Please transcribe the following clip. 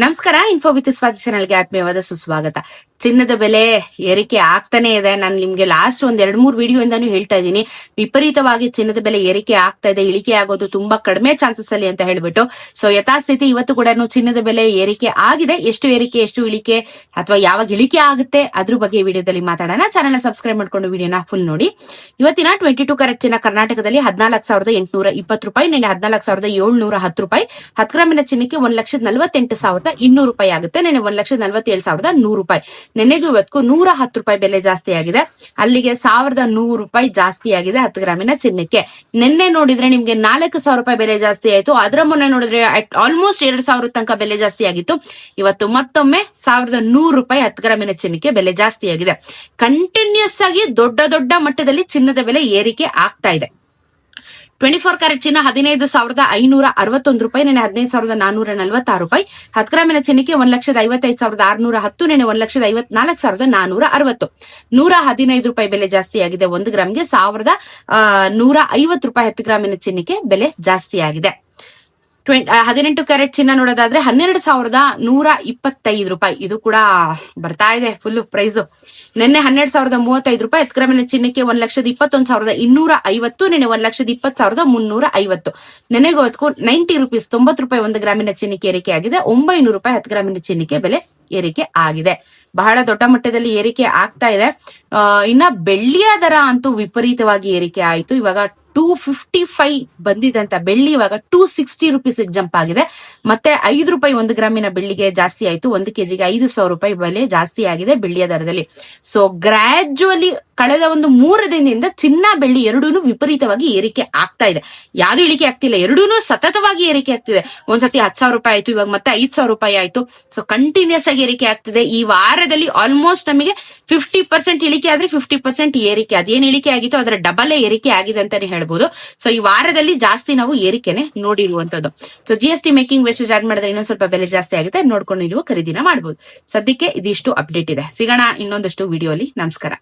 ನಮಸ್ಕಾರ. Info with Swati ಚಾನಲ್ಗೆ ಆತ್ಮೀಯವಾದ ಸುಸ್ವಾಗತ. ಚಿನ್ನದ ಬೆಲೆ ಏರಿಕೆ ಆಗ್ತಾನೆ ಇದೆ. ನಾನು ನಿಮ್ಗೆ ಲಾಸ್ಟ್ ಒಂದ್ 2-3 ವಿಡಿಯೋಯಿಂದಾನು ಹೇಳ್ತಾ ಇದ್ದೀನಿ, ವಿಪರೀತವಾಗಿ ಚಿನ್ನದ ಬೆಲೆ ಏರಿಕೆ ಆಗ್ತಾ ಇದೆ, ಇಳಿಕೆ ಆಗೋದು ತುಂಬಾ ಕಡಿಮೆ ಚಾನ್ಸಸ್ ಅಲ್ಲಿ ಅಂತ ಹೇಳ್ಬಿಟ್ಟು. ಸೊ ಯಥಾಸ್ಥಿತಿ ಇವತ್ತು ಕೂಡ ಚಿನ್ನದ ಬೆಲೆ ಏರಿಕೆ ಆಗಿದೆ. ಎಷ್ಟು ಏರಿಕೆ, ಎಷ್ಟು ಇಳಿಕೆ, ಅಥವಾ ಯಾವಾಗ ಇಳಿಕೆ ಆಗುತ್ತೆ ಅದ್ರ ಬಗ್ಗೆ ಈ ವಿಡಿಯೋದಲ್ಲಿ ಮಾತಾಡೋಣ. ಚಾನಲ್ ಸಬ್ಸ್ಕ್ರೈಬ್ ಮಾಡ್ಕೊಂಡು ವಿಡಿಯೋನ ಫುಲ್ ನೋಡಿ. ಇವತ್ತಿನ 22 ಕ್ಯಾರೆಟ್ ಚಿನ್ನ ಕರ್ನಾಟಕದಲ್ಲಿ 14,820 ರೂಪಾಯಿ, ನಿನ್ನೆ 14,710 ರೂಪಾಯಿ. 10 ಗ್ರಾಮಿನ ಚಿನ್ನಕ್ಕೆ 1,48,200 ರೂಪಾಯಿ ಆಗುತ್ತೆ. ನಿನ್ನೆ 1,47,100 ರೂಪಾಯಿ. ನೆನ್ನೆಗೂ ಇವತ್ತು 110 ರೂಪಾಯಿ ಬೆಲೆ ಜಾಸ್ತಿ ಆಗಿದೆ. ಅಲ್ಲಿಗೆ 1,100 ರೂಪಾಯಿ ಜಾಸ್ತಿ ಆಗಿದೆ 10 ಗ್ರಾಮಿನ ಚಿನ್ನಕ್ಕೆ. ನಿನ್ನೆ ನೋಡಿದ್ರೆ ನಿಮ್ಗೆ 4,000 ರೂಪಾಯಿ ಬೆಲೆ ಜಾಸ್ತಿ ಆಯ್ತು. ಅದರ ಮೊನ್ನೆ ನೋಡಿದ್ರೆ ಆಲ್ಮೋಸ್ಟ್ 2,000 ತನಕ ಬೆಲೆ ಜಾಸ್ತಿ ಆಗಿತ್ತು. ಇವತ್ತು ಮತ್ತೊಮ್ಮೆ 1,100 ರೂಪಾಯಿ 10 ಗ್ರಾಮಿನ ಚಿನ್ನಕ್ಕೆ ಬೆಲೆ ಜಾಸ್ತಿ ಆಗಿದೆ. ಕಂಟಿನ್ಯೂಸ್ ಆಗಿ ದೊಡ್ಡ ದೊಡ್ಡ ಮಟ್ಟದಲ್ಲಿ ಚಿನ್ನದ ಬೆಲೆ ಏರಿಕೆ ಆಗ್ತಾ ಇದೆ. 24 ಕ್ಯಾರೆಟ್ ಚಿನ್ನ 15,561 ರೂಪಾಯಿ, ನೆನೆ 15,446 ರೂಪಾಯಿ. 10 ಗ್ರಾಮಿನ ಚಿನ್ನಕ್ಕೆ 1,55,610, ನೆನೆ 1,54,460. 115 ರೂಪಾಯಿ ಬೆಲೆ ಜಾಸ್ತಿ ಆಗಿದೆ. 1 ಗ್ರಾಮ್ಗೆ 1,150 ರೂಪಾಯಿ 10 ಗ್ರಾಮಿನ ಚಿನ್ನಕ್ಕೆ ಬೆಲೆ ಜಾಸ್ತಿ ಆಗಿದೆ. 18 ಕ್ಯಾರೆಟ್ ಚಿನ್ನ ನೋಡೋದಾದ್ರೆ 12,125 ರೂಪಾಯಿ. ಇದು ಕೂಡ ಬರ್ತಾ ಇದೆ ಫುಲ್ ಪ್ರೈಸ್. ನಿನ್ನೆ 12,035 ರೂಪಾಯಿ 10 ಗ್ರಾಮಿನ ಚಿನ್ನಕ್ಕೆ 1,21,250, ನೆನೆ 1,20,350. ನೆನೆಗೋದಕ್ಕೂ 90 ರೂಪೀಸ್ 90 ರೂಪಾಯಿ 1 ಗ್ರಾಮಿನ ಚಿನ್ನಕ್ಕೆ ಏರಿಕೆ ಆಗಿದೆ. 900 ರೂಪಾಯಿ 10 ಗ್ರಾಮಿನ ಚಿನ್ನಕ್ಕೆ ಬೆಲೆ ಏರಿಕೆ ಆಗಿದೆ. ಬಹಳ ದೊಡ್ಡ ಮಟ್ಟದಲ್ಲಿ ಏರಿಕೆ ಆಗ್ತಾ ಇದೆ. ಇನ್ನ ಬೆಳ್ಳಿಯ ದರ ಅಂತೂ ವಿಪರೀತವಾಗಿ ಏರಿಕೆ ಆಯಿತು. ಇವಾಗ 255 ಬಂದಿದಂತ ಬೆಳ್ಳಿ ಇವಾಗ 260 ರೂಪೀಸ್ ಜಂಪ್ ಆಗಿದೆ. ಮತ್ತೆ 5 ರೂಪಾಯಿ 1 ಗ್ರಾಮಿನ ಬೆಳ್ಳಿಗೆ ಜಾಸ್ತಿ ಆಯ್ತು. 1 ಕೆಜಿಗೆ 5,000 ರೂಪಾಯಿ ಬೆಲೆ ಜಾಸ್ತಿ ಆಗಿದೆ ಬೆಳ್ಳಿಯ ದರದಲ್ಲಿ. ಸೊ ಗ್ರಾಜುವಲಿ ಕಳೆದ ಒಂದು 3 ದಿನದಿಂದ ಚಿನ್ನ ಬೆಳ್ಳಿ ಎರಡೂನು ವಿಪರೀತವಾಗಿ ಏರಿಕೆ ಆಗ್ತಾ ಇದೆ. ಯಾವ್ದು ಇಳಿಕೆ ಆಗ್ತಿಲ್ಲ, ಎರಡೂನು ಸತತವಾಗಿ ಏರಿಕೆ ಆಗ್ತಿದೆ. ಒಂದ್ಸತಿ 10,000 ರೂಪಾಯಿ ಆಯ್ತು, ಇವಾಗ ಮತ್ತೆ 5,000 ರೂಪಾಯಿ ಆಯ್ತು. ಸೊ ಕಂಟಿನ್ಯೂಸ್ ಆಗಿ ಏರಿಕೆ ಆಗ್ತಿದೆ. ಈ ವಾರದಲ್ಲಿ ಆಲ್ಮೋಸ್ಟ್ ನಮಗೆ 50% ಇಳಿಕೆ ಆದ್ರೆ 50% ಏರಿಕೆ. ಅದೇನ್ ಇಳಿಕೆ ಆಗಿತ್ತು ಅದರ ಡಬಲ್ ಏರಿಕೆ ಆಗಿದೆ ಅಂತಾನೆ ಹೇಳ್ಬೋದು. ಸೊ ಈ ವಾರದಲ್ಲಿ ಜಾಸ್ತಿ ನಾವು ಏರಿಕೆನೆ ನೋಡಿರುವಂತದ್ದು. So GST making wastage add ಮಾಡಿದ್ರೆ ಇನ್ನೊಂದ್ ಸ್ವಲ್ಪ ಬೆಲೆ ಜಾಸ್ತಿ ಆಗುತ್ತೆ. ನೋಡ್ಕೊಂಡು ನೀವು ಖರೀದಿನ ಮಾಡಬಹುದು. ಸದ್ಯಕ್ಕೆ ಇದಿಷ್ಟು ಅಪ್ಡೇಟ್ ಇದೆ. ಸಿಗೋಣ ಇನ್ನೊಂದಷ್ಟು ವಿಡಿಯೋಲಿ. ನಮಸ್ಕಾರ.